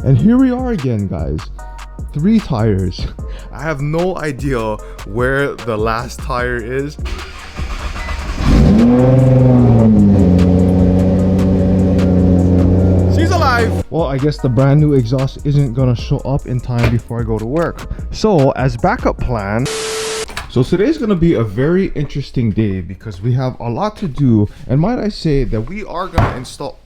And here we are again, guys. 3 tires. I have no idea where the last tire is. She's alive! Well, I guess the brand new exhaust isn't gonna show up in time before I go to work. So, as backup plan, so today's gonna be a very interesting day because we have a lot to do, and might I say that we are gonna install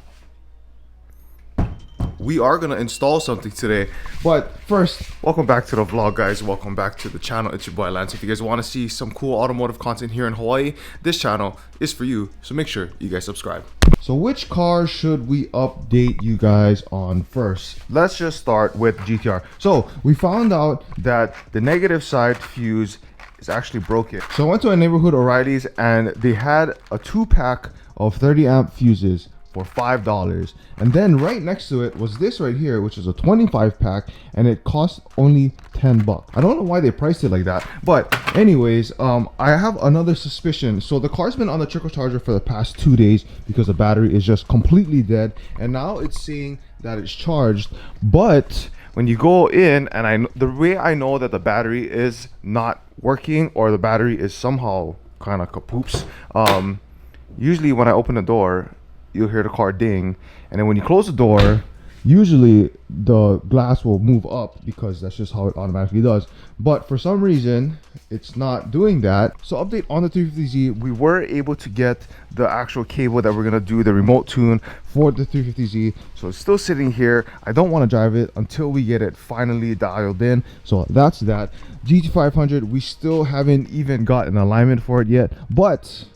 something today. But first, welcome back to the vlog, guys. Welcome back to the channel. It's your boy Lance. If you guys want to see some cool automotive content here in Hawaii, this channel is for you, so make sure you guys subscribe. So which car should we update you guys on first? Let's just start with GTR. So we found out that the negative side fuse is actually broken. So I went to a neighborhood O'Reilly's and they had a 2-pack of 30 amp fuses for $5, and then right next to it was this right here, which is a 25 pack, and it cost only $10. I don't know why they priced it like that, but anyways, I have another suspicion. So the car's been on the trickle charger for the past 2 days because the battery is just completely dead, and now it's saying that it's charged. But when you go in, and the way I know that the battery is not working or the battery is somehow kind of kapoops, usually when I open the door, you'll hear the car ding, and then when you close the door, usually the glass will move up because that's just how it automatically does. But for some reason it's not doing that. So update on the 350Z, we were able to get the actual cable that we're gonna do the remote tune for the 350Z, so it's still sitting here. I don't want to drive it until we get it finally dialed in. So that's that. GT500, we still haven't even got an alignment for it yet, but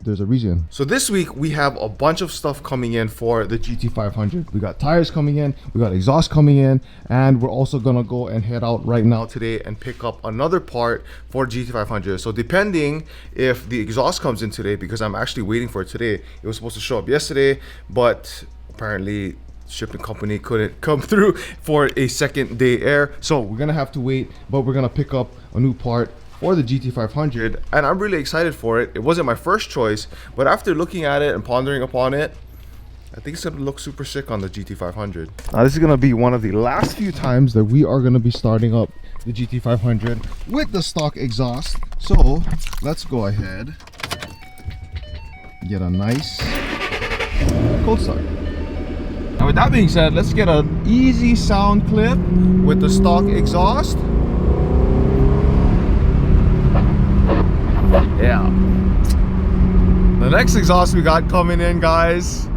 there's a reason. So this week we have a bunch of stuff coming in for the GT500. We got tires coming in, we got exhaust coming in, and we're also gonna go and head out right now today and pick up another part for GT500. So depending if the exhaust comes in today, because I'm actually waiting for it today. It was supposed to show up yesterday, but apparently shipping company couldn't come through for a second day air. So we're gonna have to wait, but we're gonna pick up a new part for the GT500, and I'm really excited for it. It wasn't my first choice, but after looking at it and pondering upon it, I think it's gonna look super sick on the GT500. Now this is gonna be one of the last few times that we are gonna be starting up the GT500 with the stock exhaust. So let's go ahead, get a nice cold start. Now with that being said, let's get an easy sound clip with the stock exhaust. Yeah. The next exhaust we got coming in, guys.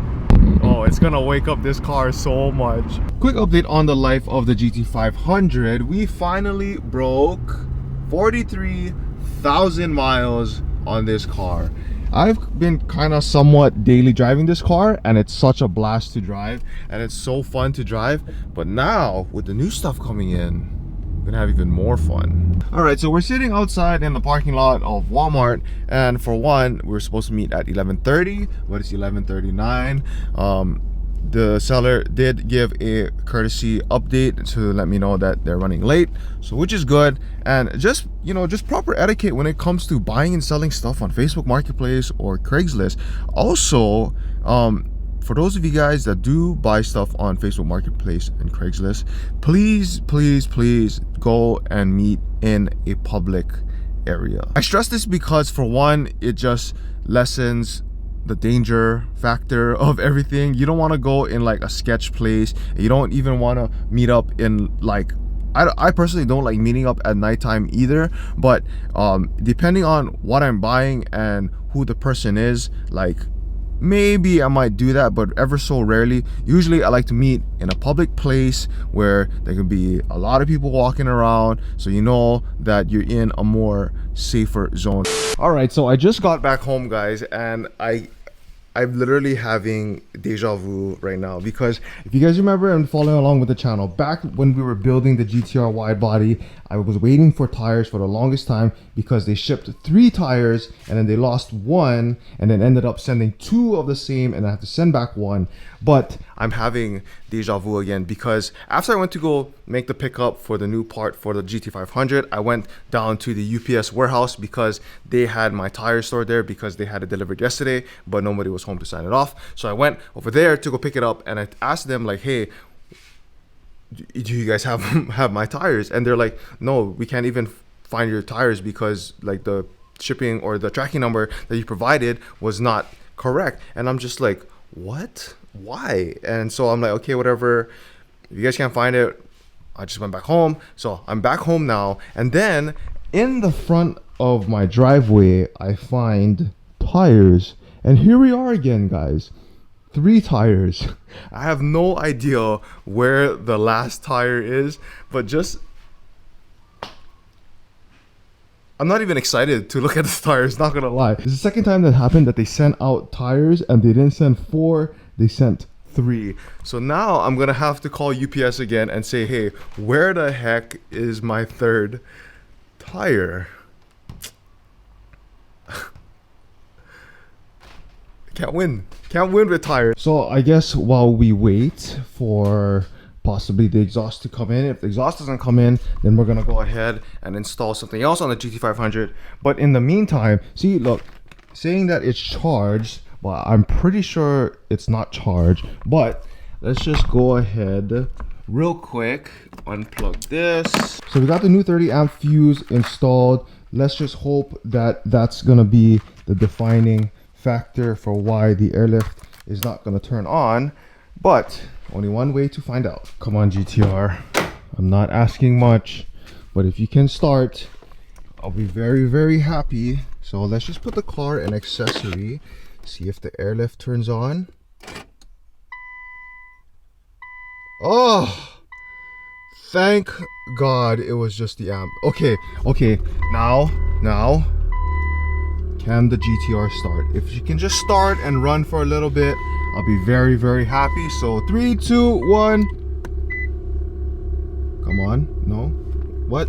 Oh, it's gonna wake up this car so much. Quick update on the life of the GT500. We finally broke 43,000 miles on this car. I've been kind of somewhat daily driving this car, and it's such a blast to drive, and it's so fun to drive. But now with the new stuff coming in, we're gonna have even more fun. All right, so we're sitting outside in the parking lot of Walmart, and for one, we're supposed to meet at 11:30, but it's 11:39. The seller did give a courtesy update to let me know that they're running late, so which is good. And just, you know, just proper etiquette when it comes to buying and selling stuff on Facebook Marketplace or Craigslist. Also, for those of you guys that do buy stuff on Facebook Marketplace and Craigslist, please go and meet in a public area. I stress this because for one, it just lessens the danger factor of everything. You don't want to go in like a sketch place. You don't even want to meet up in like, I personally don't like meeting up at nighttime either, but depending on what I'm buying and who the person is, like maybe I might do that, but ever so rarely. Usually I like to meet in a public place where there can be a lot of people walking around, so you know that you're in a more safer zone. All right, so I just got back home, guys, and I'm literally having deja vu right now, because if you guys remember and following along with the channel, back when we were building the GTR wide body, I was waiting for tires for the longest time because they shipped 3 tires and then they lost 1 and then ended up sending 2 of the same, and I had to send back 1. But I'm having deja vu again because after I went to go make the pickup for the new part for the GT500, I went down to the UPS warehouse because they had my tires stored there because they had it delivered yesterday, but nobody was home to sign it off. So I went over there to go pick it up, and I asked them like, hey, do you guys have my tires? And they're like, no, we can't even find your tires because like the shipping or the tracking number that you provided was not correct. And I'm just like, what? Why? And so I'm like, okay, whatever. If you guys can't find it, I just went back home. So I'm back home now. And then in the front of my driveway, I find tires. And here we are again, guys. 3 tires. I have no idea where the last tire is, but just I'm not even excited to look at the tires, not gonna lie. It's the second time that happened that they sent out tires and they didn't send 4, they sent 3. So now I'm gonna have to call UPS again and say, hey, where the heck is my 3rd tire? Can't win with tires. So I guess while we wait for possibly the exhaust to come in, if the exhaust doesn't come in, then we're gonna go ahead and install something else on the GT500. But in the meantime, see, look, saying that it's charged, but I'm pretty sure it's not charged. But let's just go ahead real quick, unplug this. So we got the new 30 amp fuse installed. Let's just hope that that's gonna be the defining factor for why the airlift is not going to turn on, but only one way to find out. Come on, GTR, I'm not asking much, but if you can start, I'll be very, very happy. So let's just put the car in accessory, see if the airlift turns on. Oh, thank God it was just the amp. Okay, now can the GTR start? If you can just start and run for a little bit, I'll be very, very happy. So 3, 2, 1. Come on. No. What?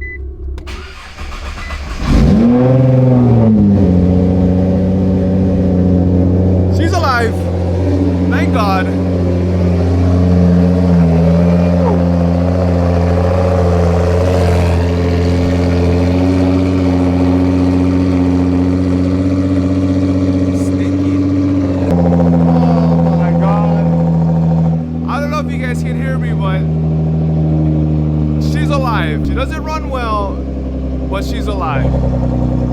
She's alive. Thank God. She doesn't run well, but she's alive.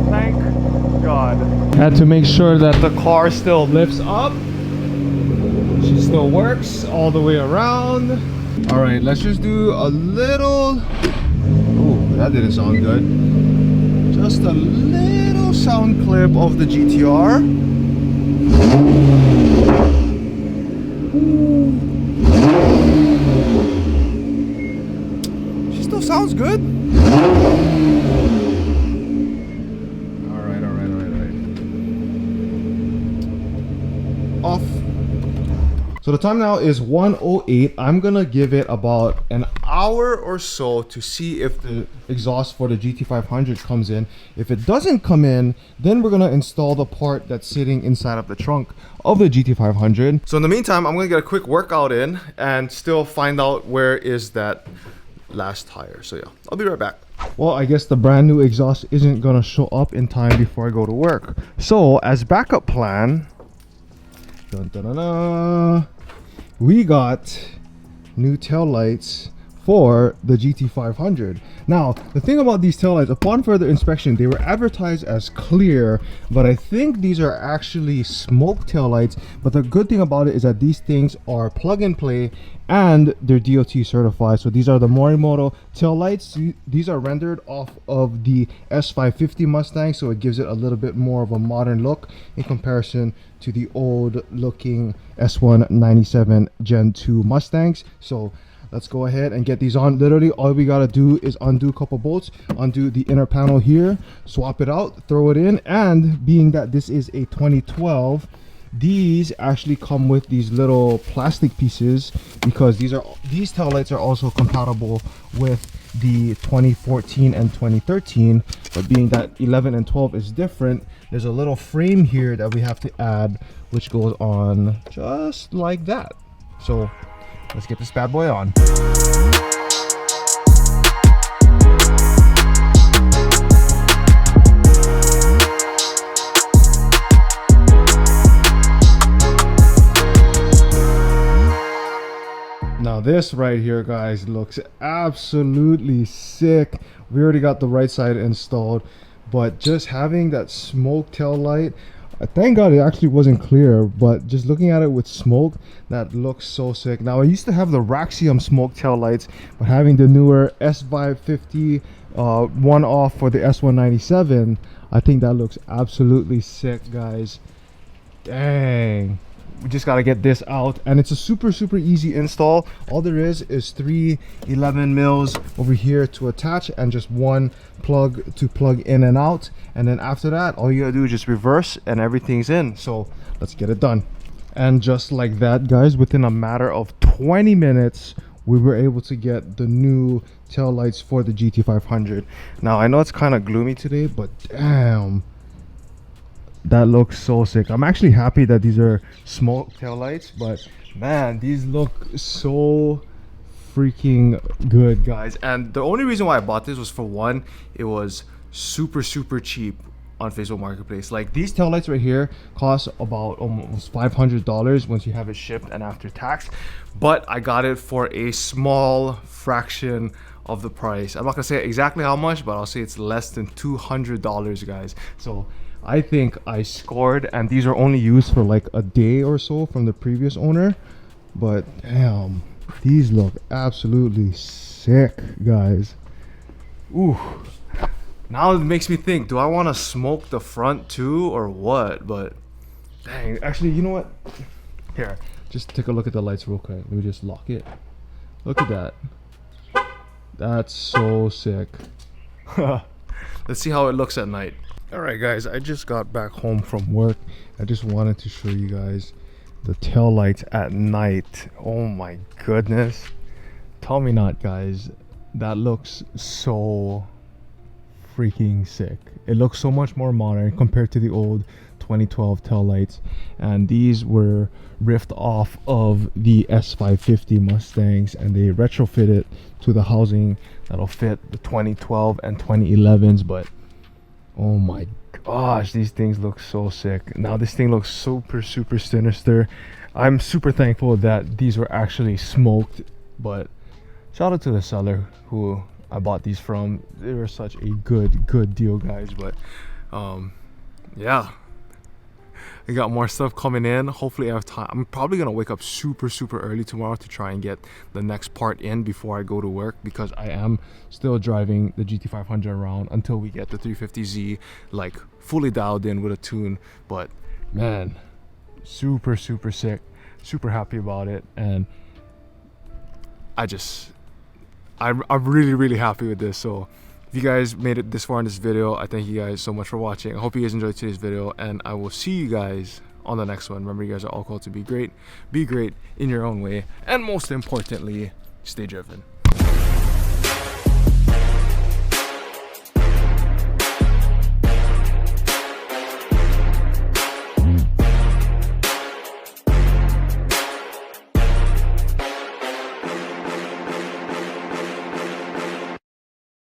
Thank God. Had to make sure that the car still lifts up. She still works all the way around. All right, let's just do a little. Oh, that didn't sound good. Just a little sound clip of the GTR. Sounds good. All right. Off. So the time now is 1:08. I'm gonna give it about an hour or so to see if the exhaust for the GT500 comes in. If it doesn't come in, then we're gonna install the part that's sitting inside of the trunk of the GT500. So in the meantime, I'm gonna get a quick workout in and still find out where is that last tire. So yeah, I'll be right back. Well, I guess the brand new exhaust isn't gonna show up in time before I go to work. So as backup plan, we got new tail lights for the GT500. Now, the thing about these taillights, upon further inspection, they were advertised as clear, but I think these are actually smoke taillights. But the good thing about it is that these things are plug and play and they're DOT certified. So these are the Morimoto taillights. These are rendered off of the S550 Mustang, so it gives it a little bit more of a modern look in comparison to the old looking S197 Gen 2 Mustangs. So let's go ahead and get these on. Literally all we gotta do is undo a couple bolts, undo the inner panel here, swap it out, throw it in. And being that this is a 2012, these actually come with these little plastic pieces, because these tail lights are also compatible with the 2014 and 2013. But being that 11 and 12 is different, there's a little frame here that we have to add, which goes on just like that. So let's get this bad boy on. Now Now this right here, guys, looks absolutely sick. We already got the right side installed, but just having that smoke tail light, thank God it actually wasn't clear, but just looking at it with smoke, that looks so sick. Now I used to have the Raxium smoke tail lights, but having the newer S550 one off for the S197, I think that looks absolutely sick, guys. Dang, we just got to get this out, and it's a super easy install. All there is three 11 mils over here to attach, and just one plug to plug in and out, and then after that all you gotta do is just reverse and everything's in. So let's get it done. And just like that, guys, within a matter of 20 minutes we were able to get the new tail lights for the GT500. Now I know it's kind of gloomy today, but damn, that looks so sick. I'm actually happy that these are smoke tail lights, but man, these look so freaking good, guys. And the only reason why I bought this was, for one, it was super cheap on Facebook Marketplace. Like, these tail lights right here cost about almost $500 once you have it shipped and after tax, but I got it for a small fraction of the price. I'm not gonna say exactly how much, but I'll say it's less than $200, guys. So I think I scored, and these are only used for like a day or so from the previous owner, but damn, these look absolutely sick, guys. Ooh, now it makes me think, do I want to smoke the front too or what? But dang, actually, you know what, here, just take a look at the lights real quick. Let me just lock it. Look at that. That's so sick. Let's see how it looks at night. Alright, guys, I just got back home from work. I just wanted to show you guys the tail lights at night. Oh my goodness, tell me not, guys. That looks so freaking sick. It looks so much more modern compared to the old 2012 tail lights, and these were riffed off of the S550 Mustangs, and they retrofitted to the housing that'll fit the 2012 and 2011s. But oh my gosh, these things look so sick. Now this thing looks super sinister. I'm super thankful that these were actually smoked, but shout out to the seller who I bought these from. They were such a good deal, guys. But yeah, I got more stuff coming in. Hopefully I have time. I'm probably gonna wake up super early tomorrow to try and get the next part in before I go to work, because I am still driving the GT500 around until we get the 350Z like fully dialed in with a tune. But man, super sick, super happy about it, and I'm really happy with this. So if you guys made it this far in this video, I thank you guys so much for watching. I hope you guys enjoyed today's video, and I will see you guys on the next one. Remember, you guys are all called to be great in your own way, and most importantly, stay driven.